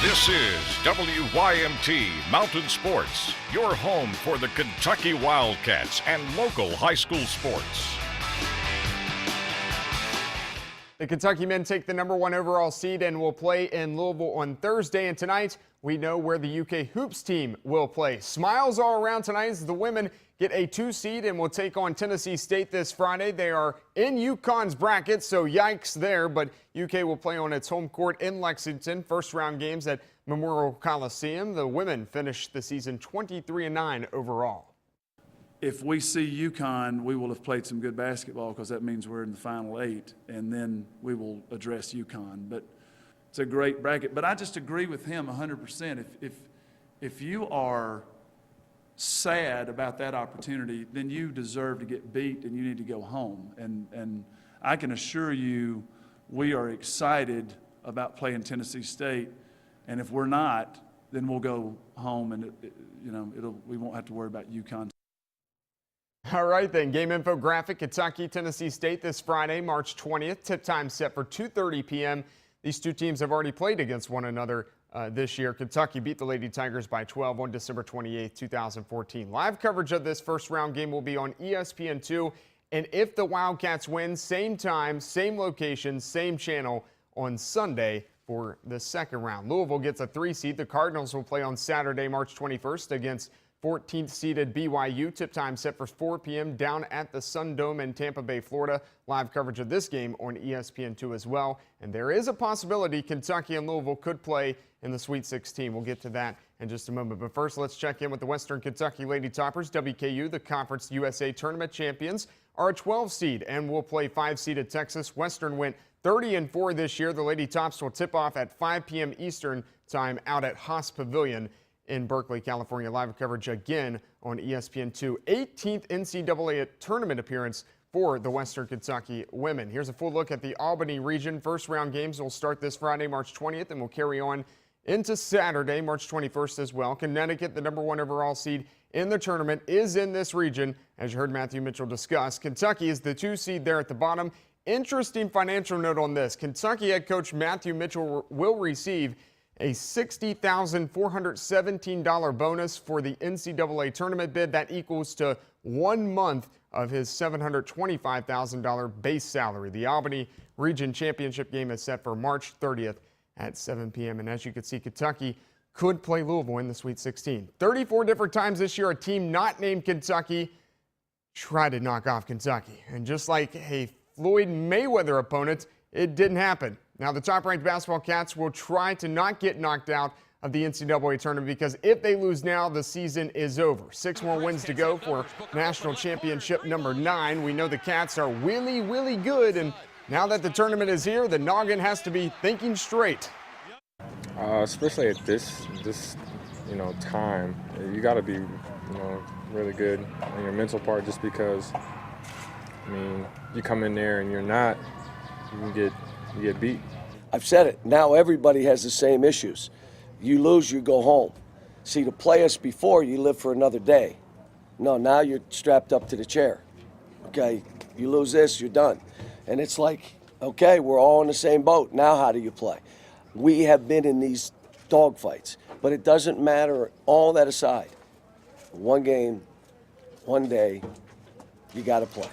This is WYMT Mountain Sports, your home for the Kentucky Wildcats and local high school sports. The Kentucky men take the #1 overall seed and will play in Louisville on Thursday. And tonight, we know where the UK Hoops team will play. Smiles all around tonight as the women get a 2 seed and will take on Tennessee State this Friday. They are in UConn's bracket, so yikes there. But UK will play on its home court in Lexington. First round games at Memorial Coliseum. The women finished the season 23-9 overall. If we see UConn, we will have played some good basketball because that means we're in the Final 8, and then we will address UConn. But it's a great bracket. But I just agree with him 100%. If you are sad about that opportunity, then you deserve to get beat and you need to go home. And I can assure you we are excited about playing Tennessee State. And if we're not, then we'll go home and we won't have to worry about UConn. All right, then. Game info graphic, Kentucky, Tennessee State this Friday, March 20th. Tip time set for 2:30 p.m. These two teams have already played against one another this year. Kentucky beat the Lady Tigers by 12 on December 28th, 2014. Live coverage of this first round game will be on ESPN2. And if the Wildcats win, same time, same location, same channel on Sunday for the second round. Louisville gets a 3 seed. The Cardinals will play on Saturday, March 21st against 14th seeded BYU. Tip time set for 4 p.m. down at the Sun Dome in Tampa Bay, Florida. Live coverage of this game on ESPN2 as well. And there is a possibility Kentucky and Louisville could play in the Sweet 16. We'll get to that in just a moment. But first, let's check in with the Western Kentucky Lady Toppers. WKU, the Conference USA Tournament champions, are a 12 seed and will play 5-seeded Texas. Western went 30-4 this year. The Lady Tops will tip off at 5 p.m. Eastern time out at Haas Pavilion in Berkeley, California. Live coverage again on ESPN2. 18th NCAA tournament appearance for the Western Kentucky women. Here's a full look at the Albany region. First round games will start this Friday, March 20th, and will carry on into Saturday, March 21st as well. Connecticut, the #1 overall seed in the tournament, is in this region, as you heard Matthew Mitchell discuss. Kentucky is the 2 seed there at the bottom. Interesting financial note on this. Kentucky head coach Matthew Mitchell will receive a $60,417 bonus for the NCAA tournament bid. That equals to 1 month of his $725,000 base salary. The Albany Region Championship game is set for March 30th at 7 p.m. And as you can see, Kentucky could play Louisville in the Sweet 16. 34 different times this year, a team not named Kentucky tried to knock off Kentucky. And just like a Floyd Mayweather opponent, it didn't happen. Now, the top-ranked basketball Cats will try to not get knocked out of the NCAA tournament because if they lose now, the season is over. 6 more wins to go for national championship #9. We know the Cats are really, really good, and now that the tournament is here, the noggin has to be thinking straight. Especially at this time, you got to be, really good on your mental part just because, you come in there and you're not, you get beat. I've said it. Now everybody has the same issues. You lose, you go home. See, to play us before, you live for another day. No, now you're strapped up to the chair. Okay, you lose this, you're done. And it's like, okay, we're all in the same boat. Now how do you play? We have been in these dogfights, but it doesn't matter. All that aside, one game, one day, you got to play.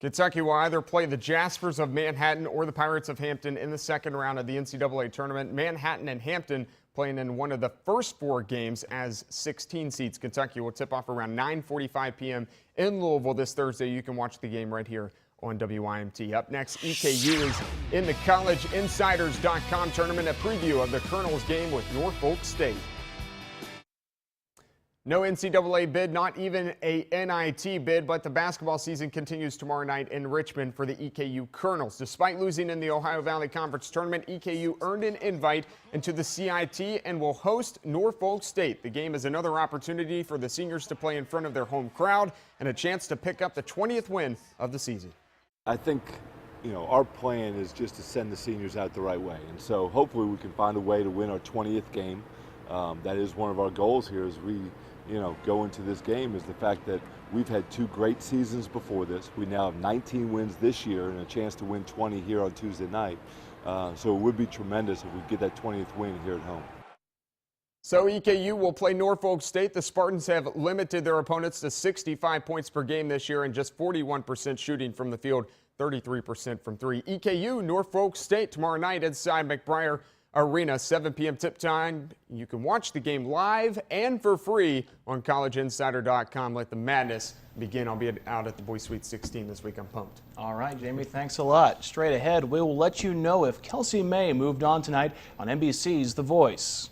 Kentucky will either play the Jaspers of Manhattan or the Pirates of Hampton in the second round of the NCAA tournament. Manhattan and Hampton playing in one of the first 4 games as 16 seeds. Kentucky will tip off around 9:45 p.m. in Louisville this Thursday. You can watch the game right here on WYMT. Up next, EKU is in the CollegeInsiders.com tournament, a preview of the Colonels game with Norfolk State. No NCAA bid, not even a NIT bid, but the basketball season continues tomorrow night in Richmond for the EKU Colonels. Despite losing in the Ohio Valley Conference tournament, EKU earned an invite into the CIT and will host Norfolk State. The game is another opportunity for the seniors to play in front of their home crowd and a chance to pick up the 20th win of the season. I think, our plan is just to send the seniors out the right way. And so hopefully we can find a way to win our 20th game. That is one of our goals here as we go into this game is the fact that we've had 2 great seasons before this. We now have 19 wins this year and a chance to win 20 here on Tuesday night. So it would be tremendous if we get that 20th win here at home. So EKU will play Norfolk State. The Spartans have limited their opponents to 65 points per game this year and just 41% shooting from the field, 33% from 3. EKU, Norfolk State tomorrow night inside McBriar Arena, 7 p.m. tip time. You can watch the game live and for free on collegeinsider.com. Let the madness begin. I'll be out at the Boys Sweet 16 this week. I'm pumped. All right, Jamie, thanks a lot. Straight ahead, we will let you know if Kelsey May moved on tonight on NBC's The Voice.